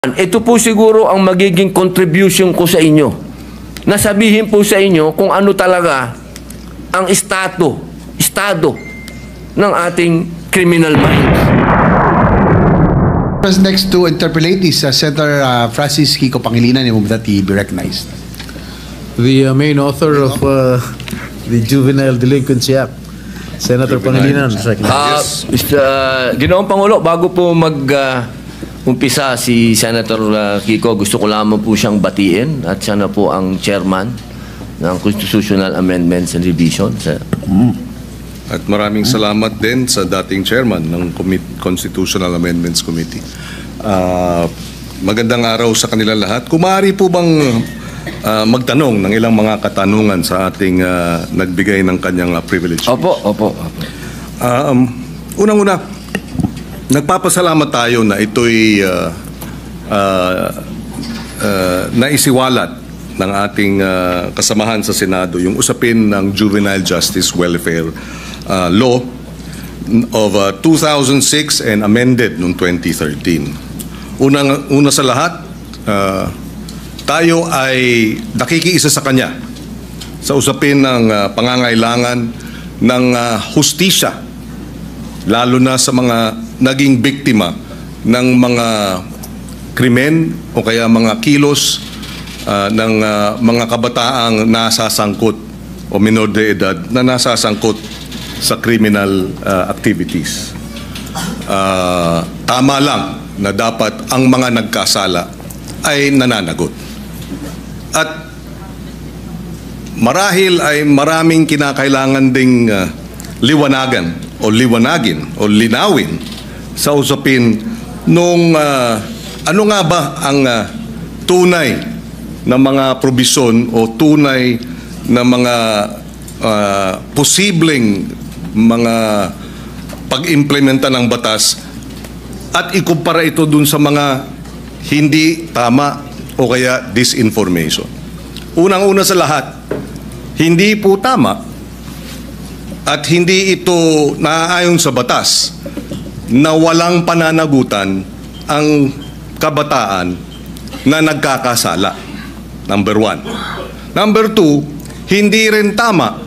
Ito po siguro ang magiging contribution ko sa inyo. Nasabihin po sa inyo kung ano talaga ang estado ng ating criminal minds. Next to interpolate is Senator Francis Kiko Pangilinan, and that he be recognized. The main author of the Juvenile Delinquency Act, Senator Pangilinan. Yes. Ginoong Pangulo, bago po umpisa si Senator Kiko, gusto ko lamang po siyang batiin at siya na po ang chairman ng Constitutional Amendments and Revision. At maraming salamat din sa dating chairman ng Constitutional Amendments Committee. Magandang araw sa kanila lahat. Kung maaari po bang magtanong ng ilang mga katanungan sa ating nagbigay ng kanyang privilege? Opo. Unang-una, nagpapasalamat tayo na ito'y naisiwalat ng ating kasamahan sa Senado, yung usapin ng Juvenile Justice Welfare Law of 2006 and amended noong 2013. Una sa lahat, tayo ay nakikiisa sa kanya sa usapin ng pangangailangan ng hustisya, lalo na sa mga naging biktima ng mga krimen o kaya mga kilos ng mga kabataang nasasangkot o minor de edad na nasasangkot sa criminal activities. Tama lang na dapat ang mga nagkasala ay nananagot. At marahil ay maraming kinakailangan ding liwanagin o linawin sa usapin nung ano nga ba ang tunay na mga probisyon o tunay na mga posibleng mga pag-implementa ng batas at ikumpara ito dun sa mga hindi tama o kaya disinformation. Unang-una sa lahat, hindi po tama at hindi ito naaayon sa batas na walang pananagutan ang kabataan na nagkakasala. Number 1. Number 2, hindi rin tama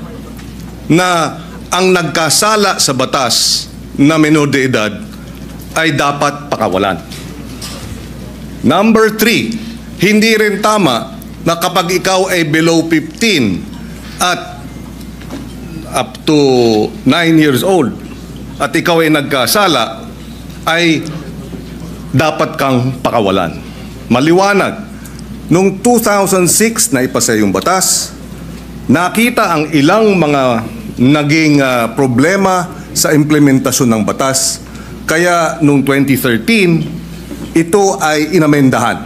na ang nagkasala sa batas na menor de edad ay dapat pakawalan. Number 3, hindi rin tama na kapag ikaw ay below 15 at up to 9 years old at ikaw ay nagkasala, ay dapat kang pakawalan. Maliwanag, noong 2006 na ipasa yung batas, nakita ang ilang mga naging problema sa implementasyon ng batas. Kaya noong 2013, ito ay inamendahan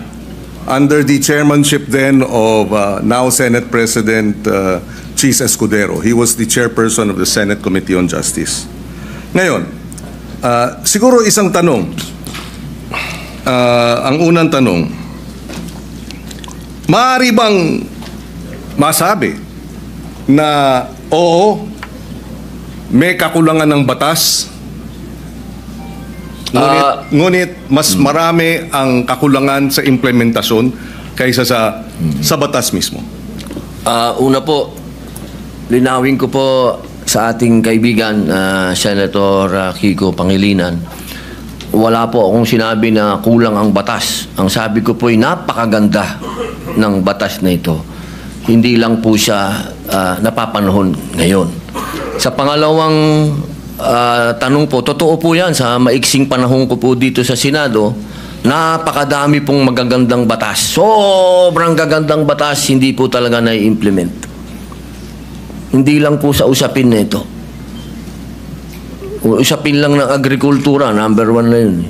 under the chairmanship then of now Senate President Chis Escudero. He was the chairperson of the Senate Committee on Justice. Ngayon, siguro isang tanong, ang unang tanong, maaari bang masabi na oo, may kakulangan ng batas, ngunit mas marami ang kakulangan sa implementasyon kaysa sa batas mismo? Una po, linawin ko po sa ating kaibigan, Senator Kiko Pangilinan, wala po akong sinabi na kulang ang batas. Ang sabi ko po ay napakaganda ng batas na ito. Hindi lang po siya napapanahon ngayon. Sa pangalawang tanong po, totoo po yan, sa maiksing panahon ko po dito sa Senado, napakadami pong magagandang batas. Sobrang gagandang batas, hindi po talaga na-implement. Hindi lang po sa usapin na ito. Usapin lang ng agrikultura, number 1 na yun.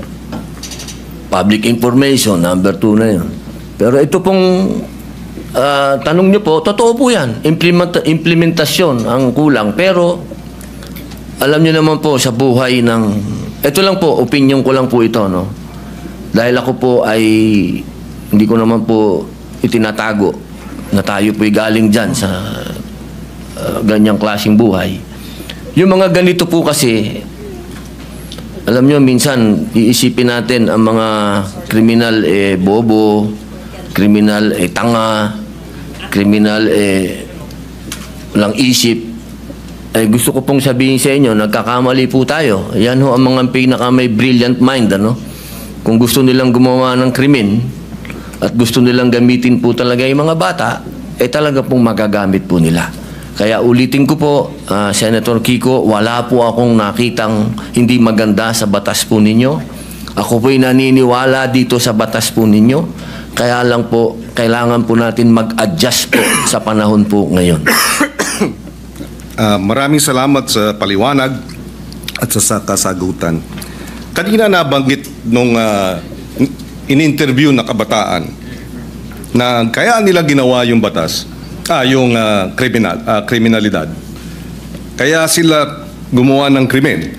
Public information, number 2 na yun. Pero ito pong tanong nyo po, totoo po yan. Implementasyon ang kulang. Pero alam nyo naman po sa buhay ng... Ito lang po, opinion ko lang po ito, no? Dahil ako po ay hindi ko naman po itinatago na tayo po'y galing dyan sa ganyang klaseng buhay. Yung mga ganito po kasi Alam nyo, minsan, iisipin natin ang mga kriminal bobo, kriminal tanga, kriminal walang isip. Gusto ko pong sabihin sa inyo, nagkakamali po tayo. Yan ho ang mga pinaka may brilliant mind, ano? Kung gusto nilang gumawa ng krimen at gusto nilang gamitin po talaga yung mga bata, talaga pong magagamit po nila. Kaya ulitin ko po, Senator Kiko, wala po akong nakitang hindi maganda sa batas po ninyo. Ako po'y naniniwala dito sa batas po ninyo. Kaya lang po, kailangan po natin mag-adjust po sa panahon po ngayon. Maraming salamat sa paliwanag at sa kasagutan. Kanina nabanggit nung in-interview na kabataan na kaya nila ginawa yung batas, yung kriminalidad. Kaya sila gumawa ng krimen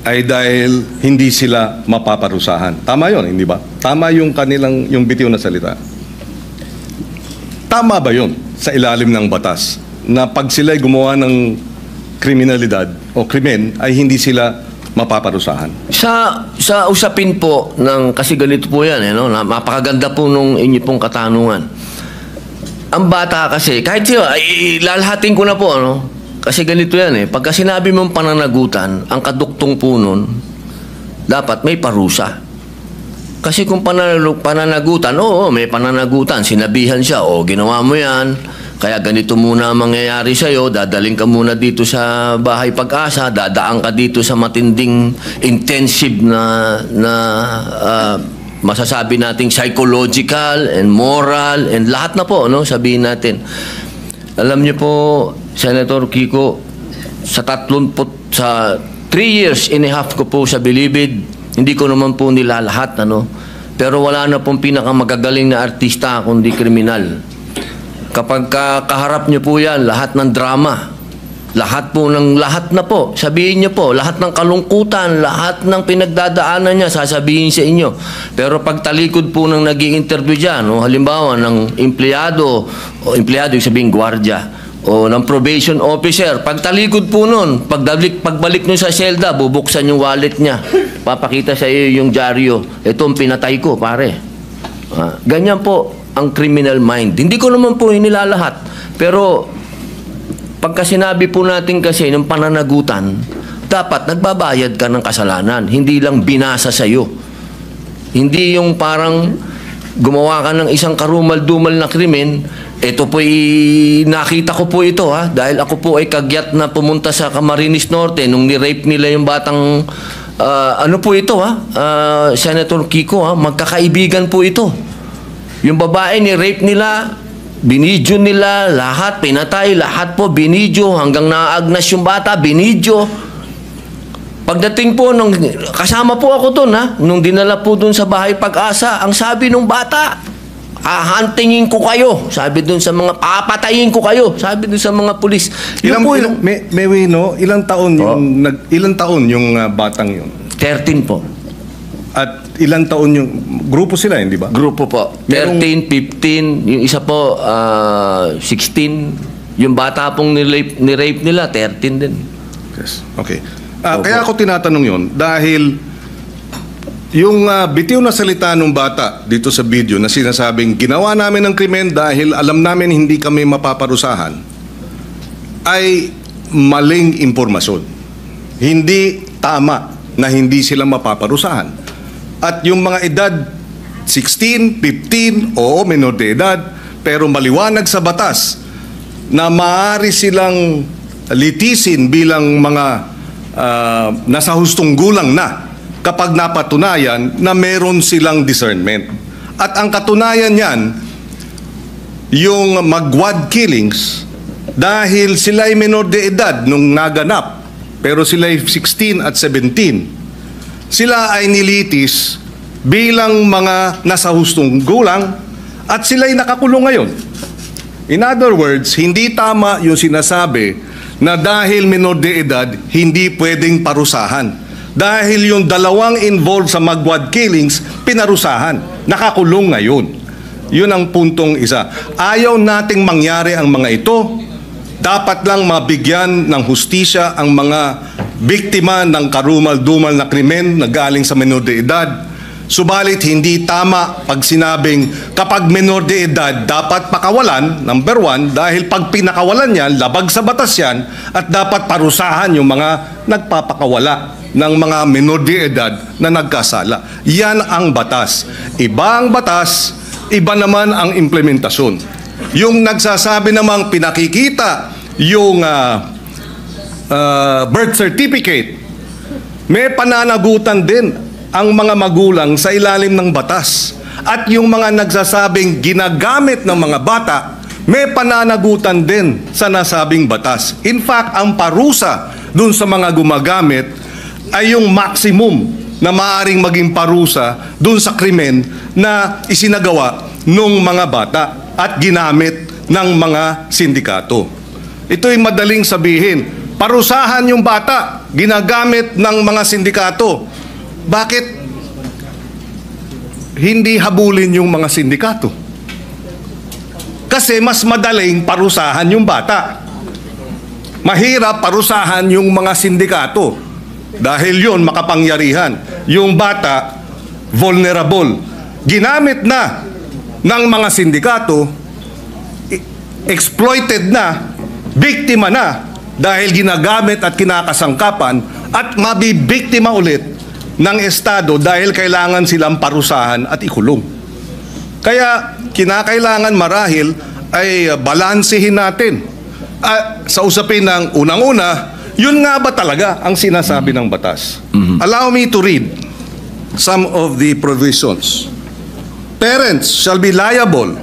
ay dahil hindi sila mapaparusahan. Tama yun, hindi ba? Tama yung kanilang, yung bitiw na salita. Tama ba yun sa ilalim ng batas? Na pag sila'y gumawa ng kriminalidad o krimen ay hindi sila mapaparusahan? Sa usapin po ng, kasi ganito po yan, no? Napakaganda po nung inyo pong katanungan. Ang bata kasi, kahit siya, lalahatin ko na po, ano? Kasi ganito yan pagka sinabi mong pananagutan, ang kaduktong po nun, dapat may parusa. Kasi kung pananagutan, oo, may pananagutan, sinabihan siya, ginawa mo yan, kaya ganito muna ang mangyayari sa'yo, dadaling ka muna dito sa Bahay Pag-asa, dadaan ka dito sa matinding intensive na masasabi nating psychological and moral and lahat na po, no? Sabihin natin. Alam niyo po, Senator Kiko, sa 3 years and a half ko po sa Bilibid, hindi ko naman po nilalahat, ano? Pero wala na pong pinakamagagaling na artista kundi kriminal. Kapag kaharap niyo po yan, lahat ng drama, lahat na po, sabihin niyo po, lahat ng kalungkutan, lahat ng pinagdadaanan niya, sasabihin sa inyo. Pero pag talikod po ng nag-i-interview dyan, halimbawa ng empleyado, yung sabihin gwardiya, o ng probation officer, pag talikod po nun, pagbalik nyo sa selda, bubuksan yung wallet niya, papakita sa iyo yung dyaryo, ito ang pinatay ko, pare. Ganyan po ang criminal mind. Hindi ko naman po inilalahat, pero pagka sinabi po natin kasi ng pananagutan, dapat nagbabayad ka ng kasalanan, hindi lang binasa sa iyo. Hindi yung parang gumawa ka ng isang karumal-dumal na krimen, ito po nakita ko po ito dahil ako po ay kagyat na pumunta sa Camarines Norte nung ni-rape nila yung batang ano po ito Senator Kiko magkakaibigan po ito. Yung babae ni-rape nila, binidyo nila, lahat pinatay, lahat po binidyo hanggang naagnas yung bata, binidyo. Pagdating po nung kasama po ako doon nung dinala po doon sa Bahay Pag-asa, ang sabi nung bata, hahantingin ko kayo. Sabi doon sa mga, papatayin ko kayo. Sabi doon sa mga pulis. Ilang taon yung batang yun? 13 po. At ilang taon yung grupo sila, hindi ba? Grupo po. 13, 15, yung isa po 16. Yung bata pong ni-rape nila, 13 din. Yes. Okay. Kaya ako tinatanong yun dahil yung bitiw na salita ng bata dito sa video na sinasabing ginawa namin ng krimen dahil alam namin hindi kami mapaparusahan ay maling impormasyon. Hindi tama na hindi sila mapaparusahan. At yung mga edad 16, 15, oo, menor de edad, pero maliwanag sa batas na maaari silang litisin bilang mga nasa hustong gulang na kapag napatunayan na meron silang discernment. At ang katunayan niyan, yung magwad killings, dahil sila ay menor de edad nung naganap, pero sila ay 16 at 17, sila ay nilitis bilang mga nasa hustong gulang at sila ay nakakulong ngayon. In other words, hindi tama yung sinasabi na dahil menor de edad, hindi pwedeng parusahan. Dahil yung dalawang involved sa magwad killings, pinarusahan. Nakakulong ngayon. Yun ang puntong isa. Ayaw nating mangyari ang mga ito. Dapat lang mabigyan ng hustisya ang mga biktima ng karumal-dumal na krimen na galing sa menor de edad. Subalit hindi tama pag sinabing kapag menor de edad dapat pakawalan, number one, dahil pag pinakawalan yan, labag sa batas yan at dapat parusahan yung mga nagpapakawala ng mga menor de edad na nagkasala. Yan ang batas. Iba ang batas, iba naman ang implementasyon. Yung nagsasabi namang pinakikita yung birth certificate, may pananagutan din ang mga magulang sa ilalim ng batas. At yung mga nagsasabing ginagamit ng mga bata, may pananagutan din sa nasabing batas. In fact, ang parusa dun sa mga gumagamit ay yung maximum na maaaring maging parusa dun sa krimen na isinagawa ng mga bata at ginamit ng mga sindikato. Ito'y madaling sabihin, parusahan yung bata, ginagamit ng mga sindikato. Bakit hindi habulin yung mga sindikato? Kasi mas madaling parusahan yung bata. Mahirap parusahan yung mga sindikato. Dahil yun makapangyarihan. Yung bata, vulnerable. Ginamit na ng mga sindikato, exploited na, biktima na, dahil ginagamit at kinakasangkapan at mabibiktima ulit ng Estado dahil kailangan silang parusahan at ikulong. Kaya kinakailangan marahil ay balansehin natin. Sa usapin ng unang-una, yun nga ba talaga ang sinasabi ng batas? Allow me to read some of the provisions. Parents shall be liable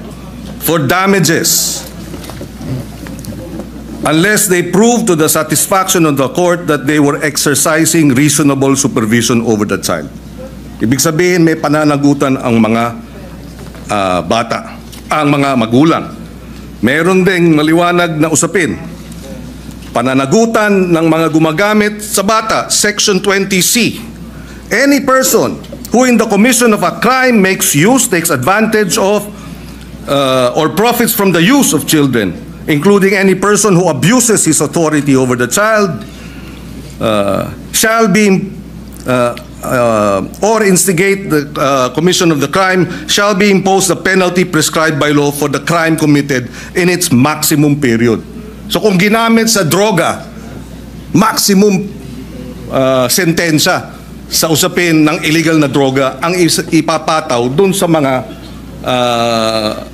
for damages unless they prove to the satisfaction of the court that they were exercising reasonable supervision over the child. Ibig sabihin, may pananagutan ang mga bata, ang mga magulang. Meron ding maliwanag na usapin. Pananagutan ng mga gumagamit sa bata, Section 20C. Any person who in the commission of a crime makes use, takes advantage of, or profits from the use of children, including any person who abuses his authority over the child, shall be, or instigate the commission of the crime, shall be imposed the penalty prescribed by law for the crime committed in its maximum period. So kung ginamit sa droga, maximum sentensya sa usapin ng illegal na droga ang ipapataw dun sa mga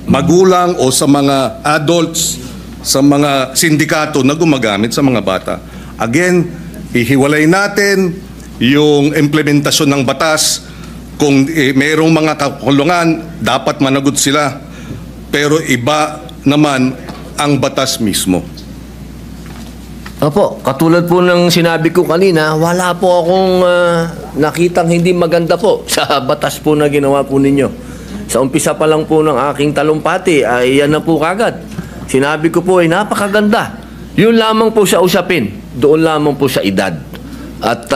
magulang o sa mga adults, sa mga sindikato na gumagamit sa mga bata. Again, ihiwalay natin yung implementasyon ng batas. Kung mayroong mga kakulungan, dapat managot sila. Pero iba naman ang batas mismo. Opo, katulad po ng sinabi ko kanina, wala po akong nakitang hindi maganda po sa batas po na ginawa po ninyo. Sa umpisa pa lang po ng aking talumpati, ay yan na po kagad. Sinabi ko po ay napakaganda. Yun lamang po sa usapin, doon lamang po sa edad. At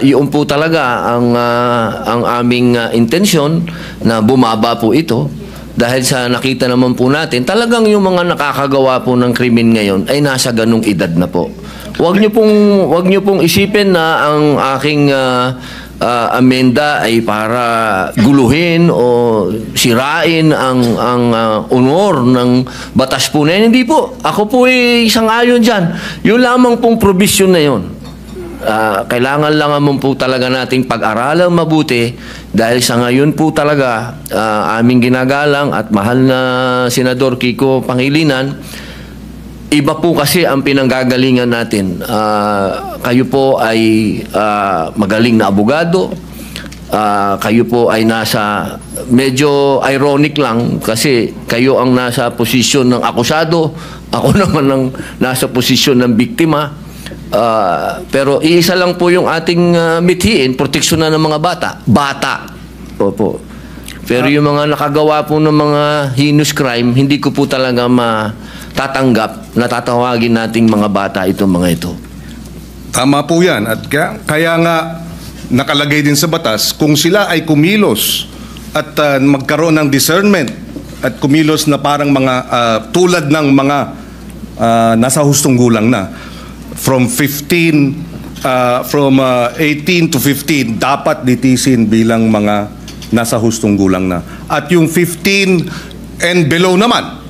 yun po talaga ang aming intensyon na bumaba po ito. Dahil sa nakita naman po natin, talagang yung mga nakakagawa po ng krimen ngayon ay nasa ganung edad na po. Huwag niyo pong isipin na ang aking amenda ay para guluhin o sirain ang honor ng batas po na yan. Hindi po. Ako po ay isang ayon dyan. Yung lamang pong provision na yun. Kailangan lang naman po talaga nating pag-aralang mabuti dahil sa ngayon po talaga aming ginagalang at mahal na Senador Kiko Pangilinan, iba po kasi ang pinanggagalingan natin. Kayo po ay magaling na abogado, kayo po ay nasa, medyo ironic lang kasi kayo ang nasa posisyon ng akusado, ako naman ang nasa posisyon ng biktima. Pero iisa lang po yung ating mithiin, proteksyon na ng mga bata. Bata. Opo. Pero yung mga nakagawa po ng mga heinous crime, hindi ko po talaga matatanggap na tatawagin nating mga bata itong mga ito. Tama po yan. At kaya nga nakalagay din sa batas, kung sila ay kumilos at magkaroon ng discernment at kumilos na parang mga tulad ng mga nasa hustong gulang na, from 15 18 to 15 dapat litisin bilang mga nasa hustong gulang na. At yung 15 and below naman,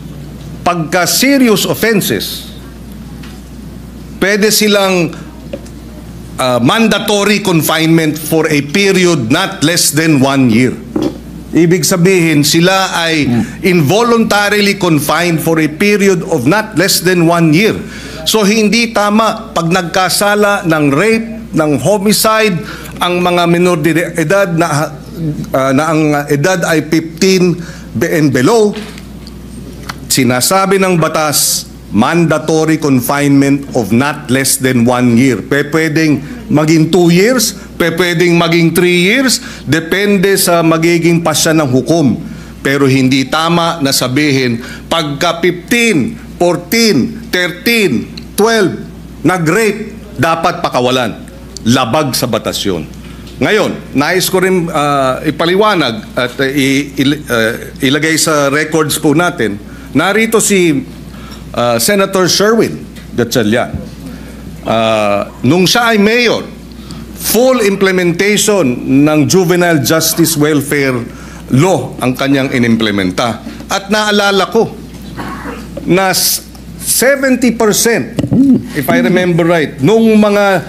pagka serious offenses, pwede silang mandatory confinement for a period not less than 1 year. Ibig sabihin, sila ay involuntarily confined for a period of not less than 1 year. So hindi tama pag nagkasala ng rape, ng homicide, ang mga minor de edad na ang edad ay 15 and below, sinasabi ng batas, mandatory confinement of not less than 1 year. Pwedeng maging 2 years, pwedeng maging 3 years, depende sa magiging pasya ng hukom. Pero hindi tama na sabihin, pagka 15, 14, 13, 12, nag-rape, dapat pakawalan. Labag sa batas yun. Ngayon, nais ko rin ipaliwanag at ilagay sa records po natin, narito si Senator Sherwin Gatchalian. Nung siya ay mayor, full implementation ng Juvenile Justice Welfare Law ang kanyang inimplementa. At naalala ko na 70%, if I remember right, nung mga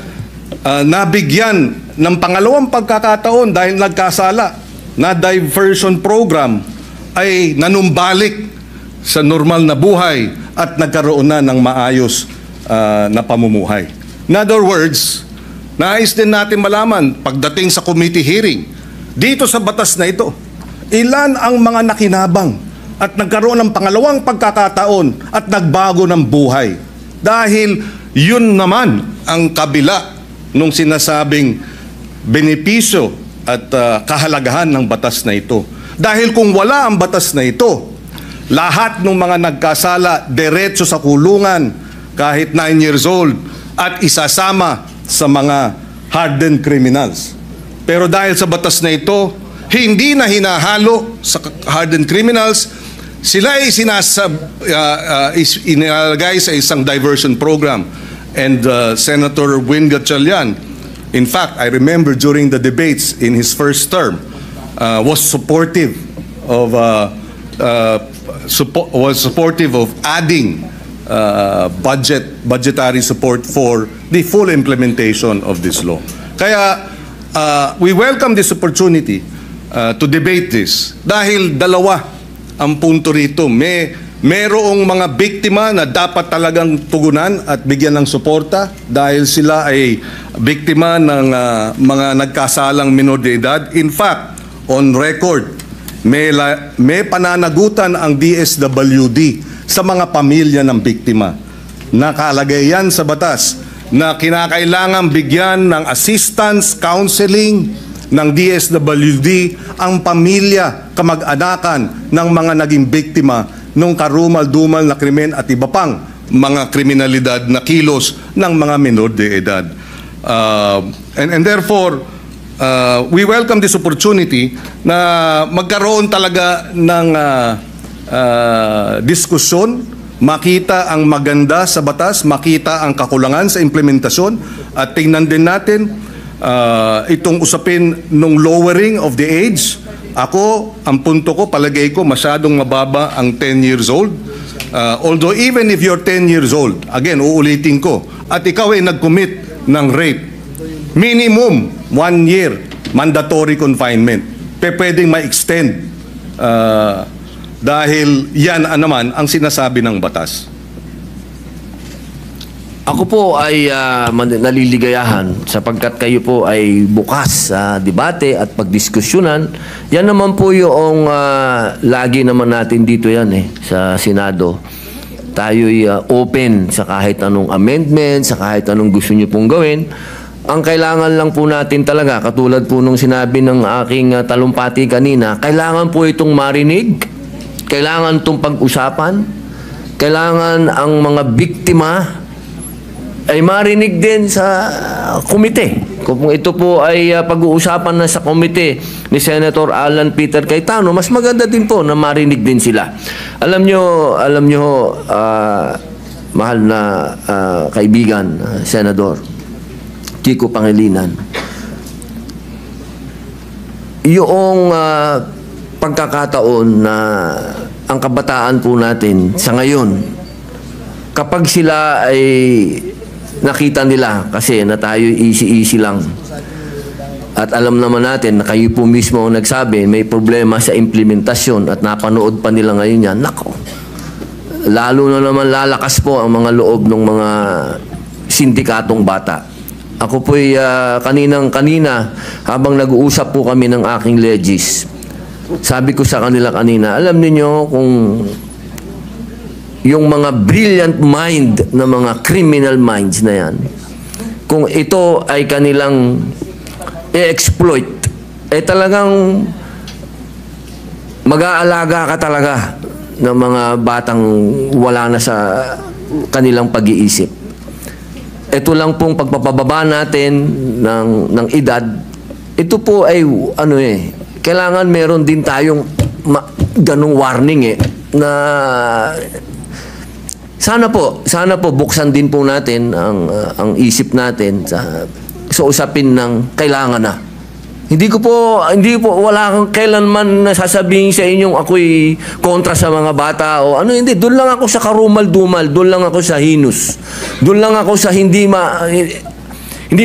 nabigyan ng pangalawang pagkakataon dahil nagkasala na diversion program ay nanumbalik sa normal na buhay at nagkaroon na ng maayos na pamumuhay. In other words, nais din natin malaman pagdating sa committee hearing, dito sa batas na ito, ilan ang mga nakinabang at nagkaroon ng pangalawang pagkakataon at nagbago ng buhay. Dahil yun naman ang kabila nung sinasabing benepisyo at kahalagahan ng batas na ito. Dahil kung wala ang batas na ito, lahat ng mga nagkasala, diretso sa kulungan, kahit 9 years old, at isasama sa mga hardened criminals. Pero dahil sa batas na ito, hindi na hinahalo sa hardened criminals, sila ay inilagay sa isang diversion program. And Senator Win Gatchalian, in fact, I remember during the debates in his first term, was supportive of adding budgetary support for the full implementation of this law. Kaya we welcome this opportunity to debate this dahil dalawa ang punto rito. Merong mga biktima na dapat talagang tugunan at bigyan ng suporta dahil sila ay biktima ng mga nagkasalang minor de edad. In fact, on record, may pananagutan ang DSWD sa mga pamilya ng biktima. Nakalagay yan sa batas na kinakailangan bigyan ng assistance, counseling ng DSWD ang pamilya, kamag-anakan ng mga naging biktima ng karumal-dumal na krimen at iba pang mga kriminalidad na kilos ng mga minor de edad. And therefore, we welcome this opportunity na magkaroon talaga ng diskusyon, makita ang maganda sa batas, makita ang kakulangan sa implementasyon, at tingnan din natin itong usapin ng lowering of the age. Ako, ang punto ko, palagay ko, masyadong mababa ang 10 years old. Although even if you're 10 years old, again, uulitin ko, at ikaw ay nag-commit ng rape, minimum 1 year mandatory confinement. Pwedeng ma-extend dahil yan naman ang sinasabi ng batas. Ako po ay naliligayahan sapagkat kayo po ay bukas sa debate at pagdiskusyonan. Yan naman po yung lagi naman natin dito yan sa Senado. Tayo'y open sa kahit anong amendment, sa kahit anong gusto nyo pong gawin. Ang kailangan lang po natin talaga, katulad po nung sinabi ng aking talumpati kanina, kailangan po itong marinig, kailangan itong pag-usapan, kailangan ang mga biktima ay marinig din sa komite. Kung ito po ay pag-uusapan na sa komite ni Senator Alan Peter Cayetano, mas maganda din po na marinig din sila. Alam nyo, mahal na kaibigan, Senador, Kiko Pangilinan. Yung pagkakataon na ang kabataan po natin sa ngayon, kapag sila ay nakita nila kasi na tayo easy-easy lang, at alam naman natin na kayo po mismo nagsabi may problema sa implementasyon at napanood pa nila ngayon yan, nako, lalo na naman lalakas po ang mga loob ng mga sindikatong bata. Ako po'y kaninang-kanina, habang nag-uusap po kami ng aking legis, sabi ko sa kanila kanina, alam niyo kung yung mga brilliant mind na mga criminal minds na yan, kung ito ay kanilang i-exploit, talagang mag-aalaga ka talaga ng mga batang wala na sa kanilang pag-iisip. Ito lang pong pagpapababa natin ng edad, ito po ay kailangan meron din tayong ganong warning na sana po buksan din po natin ang isip natin sa usapin ng kailangan na. Hindi po, wala kang kailanman nasasabihin sa inyong ako'y kontra sa mga bata o ano, hindi. Doon lang ako sa karumal-dumal, doon lang ako sa hinus. Doon lang ako sa hindi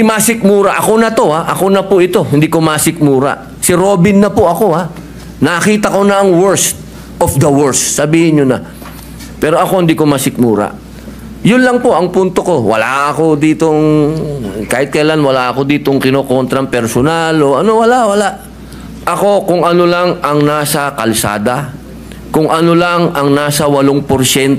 masikmura. Ako na to, ha? Ako na po ito, hindi ko masikmura. Si Robin na po ako, ha? Nakita ko na ang worst of the worst. Sabihin nyo na. Pero ako hindi ko masikmura. Yun lang po ang punto ko. Wala ako ditong, kahit kailan wala ako ditong kinokontrang personal o ano, wala. Ako kung ano lang ang nasa kalsada, kung ano lang ang nasa 8%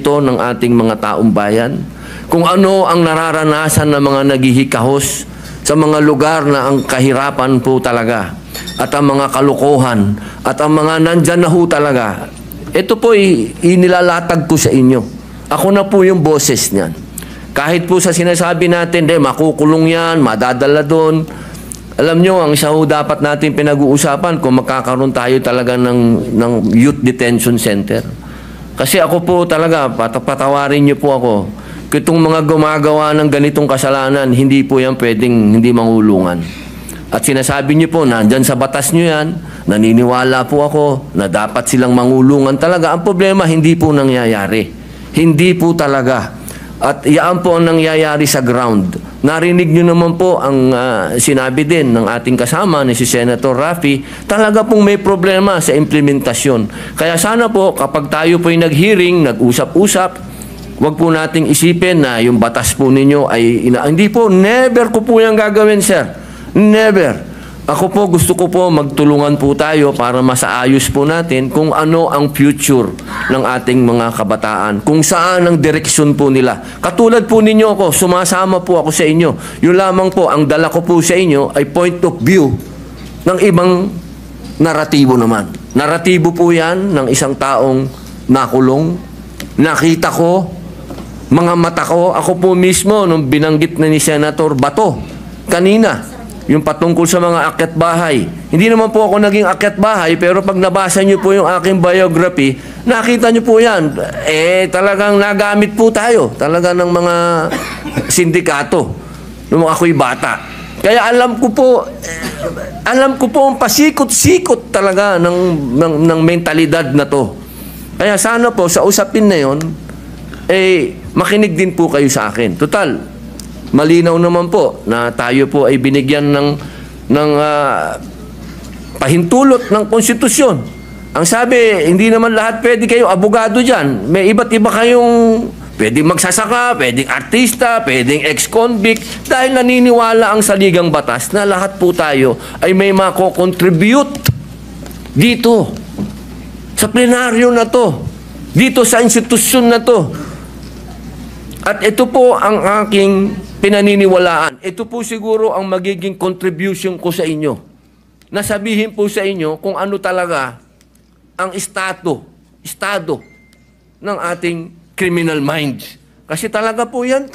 ng ating mga taong bayan, kung ano ang nararanasan ng mga naghihikahos sa mga lugar na ang kahirapan po talaga, at ang mga kalukuhan, at ang mga nandyan na ho talaga, ito po inilalatag ko sa inyo. Ako na po yung boses niyan. Kahit po sa sinasabi natin, makukulong yan, madadala doon. Alam nyo, ang isa ho dapat natin pinag-uusapan kung magkakaroon tayo talaga ng youth detention center. Kasi ako po talaga, patawarin nyo po ako, itong mga gumagawa ng ganitong kasalanan, hindi po yan pwedeng hindi mangulungan. At sinasabi nyo po, nandyan sa batas nyo yan, naniniwala po ako na dapat silang mangulungan talaga. Ang problema, hindi po nangyayari. Hindi po talaga. At iyan po ang nangyayari sa ground. Narinig nyo naman po ang sinabi din ng ating kasama ni si Senator Raffy, talaga pong may problema sa implementasyon. Kaya sana po kapag tayo po'y nag-hearing, nag-usap-usap, wag po nating isipin na yung batas po ninyo ay hindi po, never ko po yung gagawin, sir. Never. Ako po, gusto ko po magtulungan po tayo para masaayos po natin kung ano ang future ng ating mga kabataan. Kung saan ang direksyon po nila. Katulad po ninyo ako, sumasama po ako sa inyo. Yun lamang po, ang dala ko po sa inyo ay point of view ng ibang naratibo naman. Naratibo po yan ng isang taong nakulong. Nakita ko, mga mata ko, ako po mismo, nung binanggit na ni Senator Bato, kanina, yung patungkol sa mga akyat bahay. Hindi naman po ako naging akyat bahay, pero pag nabasa nyo po yung aking biography, nakita nyo po yan. Talagang nagamit po tayo. Talaga ng mga sindikato. Nung ako'y bata. Kaya alam ko po ang pasikot-sikot talaga ng mentalidad na to. Kaya sana po, sa usapin na yon, makinig din po kayo sa akin. Total, malinaw naman po na tayo po ay binigyan ng pahintulot ng konstitusyon. Ang sabi, hindi naman lahat pwede kayo abogado dyan. May iba't iba kayong pwedeng magsasaka, pwedeng artista, pwedeng ex-convict, dahil naniniwala ang saligang batas na lahat po tayo ay may mako-contribute dito sa plenaryo na to, dito sa institusyon na to. At ito po ang aking pinaniniwalaan. Ito po siguro ang magiging contribution ko sa inyo. Nasabihin po sa inyo kung ano talaga ang estado ng ating criminal minds. Kasi talaga po yan,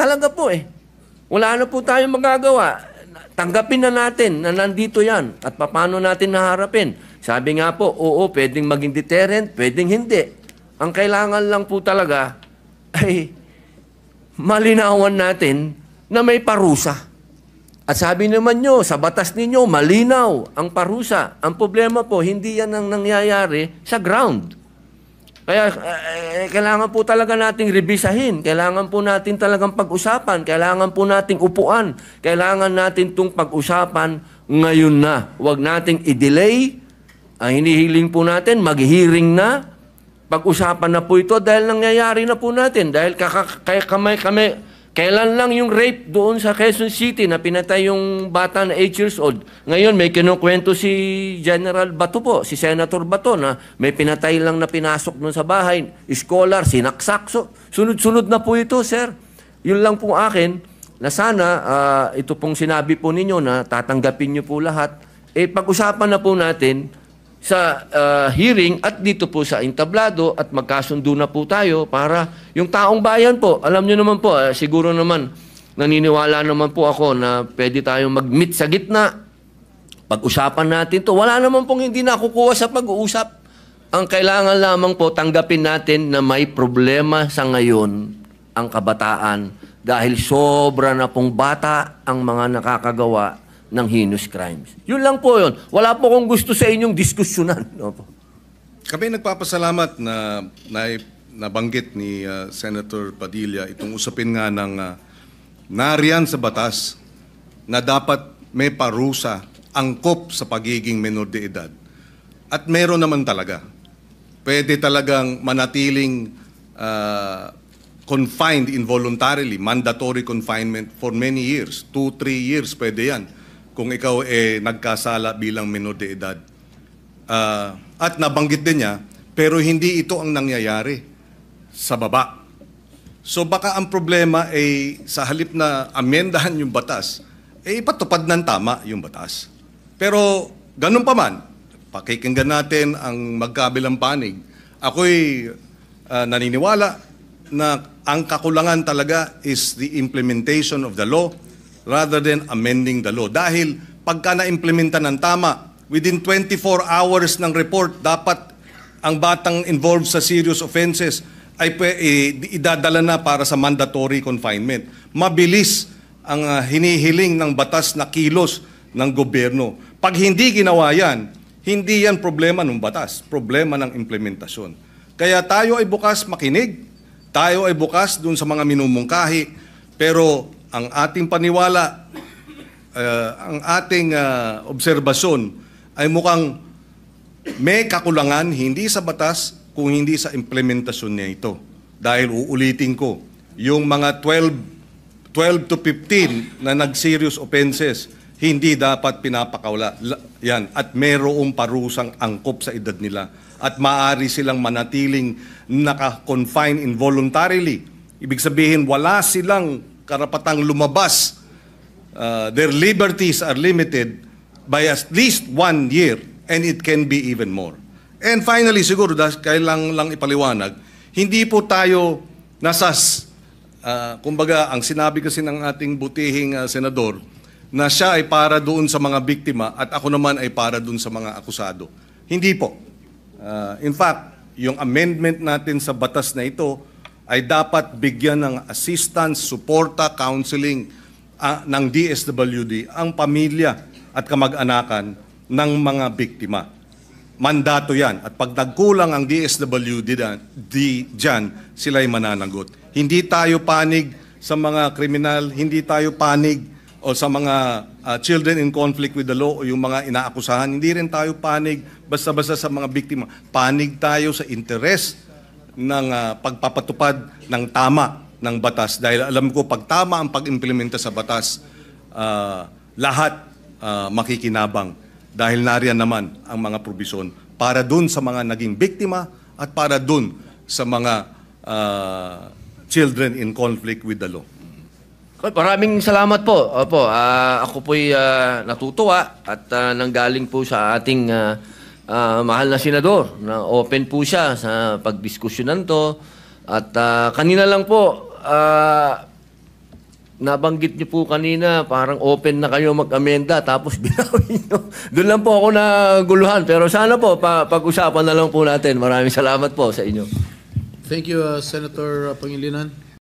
Wala na po tayong magagawa. Tanggapin na natin na nandito yan at paano natin naharapin. Sabi nga po, oo, pwedeng maging deterrent, pwedeng hindi. Ang kailangan lang po talaga ay malinawan natin na may parusa. At sabi naman nyo, sa batas ninyo, malinaw ang parusa. Ang problema po, hindi yan ang nangyayari sa ground. Kaya kailangan po talaga nating rebisahin. Kailangan po natin talagang pag-usapan. Kailangan po nating upuan. Kailangan natin itong pag-usapan ngayon na. Huwag nating i-delay. Ang hinihiling po natin, mag-hearing na. Pag-usapan na po ito dahil nangyayari na po natin. Dahil kailan lang yung rape doon sa Quezon City na pinatay yung bata na 8 years old. Ngayon may kinukwento si General Bato po, si Senator Bato na may pinatay lang na pinasok doon sa bahay. Scholar, sinaksak. So, sunod-sunod na po ito, sir. Yun lang po akin na sana ito pong sinabi po ninyo na tatanggapin nyo po lahat. Pag-usapan na po natin sa hearing at dito po sa entablado at magkasundo na po tayo para yung taong bayan po, alam nyo naman po, siguro naman naniniwala naman po ako na pwede tayong mag-meet sa gitna. Pag-usapan natin to. Wala naman pong hindi nakukuha sa pag-uusap. Ang kailangan lamang po tanggapin natin na may problema sa ngayon ang kabataan dahil sobra na pong bata ang mga nakakagawa ng heinous crimes. Yun lang po yun. Wala po kong gusto sa inyong diskusyonan. Opo. Kami nagpapasalamat na nabanggit ni Senator Padilla itong usapin nga ng nariyan sa batas na dapat may parusa angkop sa pagiging menor de edad. At meron naman talaga. Pwede talagang manatiling confined involuntarily, mandatory confinement for many years. 2-3 years pwede yan kung ikaw nagkasala bilang menor de edad. At nabanggit din niya, pero hindi ito ang nangyayari sa baba. So baka ang problema ay sa halip na amendahan yung batas, ipatupad ng tama yung batas. Pero ganun pa man, pakikinggan natin ang magkabilang panig. Ako'y naniniwala na ang kakulangan talaga is the implementation of the law rather than amending the law. Dahil pagka na-implementa ng tama, within 24 hours ng report, dapat ang batang involved sa serious offenses ay idadala na para sa mandatory confinement. Mabilis ang hinihiling ng batas na kilos ng gobyerno. Pag hindi ginawa yan, hindi yan problema ng batas, problema ng implementasyon. Kaya tayo ay bukas makinig, tayo ay bukas dun sa mga minumungkahi, pero ang ating paniwala, ang ating obserbasyon ay mukhang may kakulangan hindi sa batas kung hindi sa implementasyon niya ito. Dahil uulitin ko, yung mga 12 to 15 na nag-serious offenses, hindi dapat pinapakawala. Yan. At mayroong parusang angkop sa edad nila. At maaari silang manatiling naka-confine involuntarily. Ibig sabihin, wala silang karapatang lumabas. Their liberties are limited by at least 1 year and it can be even more. And finally, siguro, kailangan lang ipaliwanag, hindi po tayo kumbaga, ang sinabi kasi ng ating butihing senador, na siya ay para doon sa mga biktima at ako naman ay para doon sa mga akusado. Hindi po. In fact, yung amendment natin sa batas na ito ay dapat bigyan ng assistance, suporta, counseling ng DSWD ang pamilya at kamag-anakan ng mga biktima. Mandato yan. At pag nagkulang ang DSWD dyan, sila'y mananagot. Hindi tayo panig sa mga kriminal, hindi tayo panig o sa mga children in conflict with the law o yung mga inaakusahan. Hindi rin tayo panig basta-basta sa mga biktima. Panig tayo sa interes ng pagpapatupad ng tama ng batas. Dahil alam ko, pag tama ang pag-implementa sa batas, lahat makikinabang. Dahil nariyan naman ang mga probisyon para dun sa mga naging biktima at para dun sa mga children in conflict with the law. Maraming salamat po. Opo, ako po'y natutuwa at nanggaling po sa ating mahal na senador na open po siya sa pagdiskusyonan to. At kanina lang po, nabanggit niyo po kanina, parang open na kayo mag-amenda tapos binawin niyo. Doon lang po ako naguluhan. Pero sana po, pag-usapan na lang po natin. Maraming salamat po sa inyo. Thank you, Senator Pangilinan.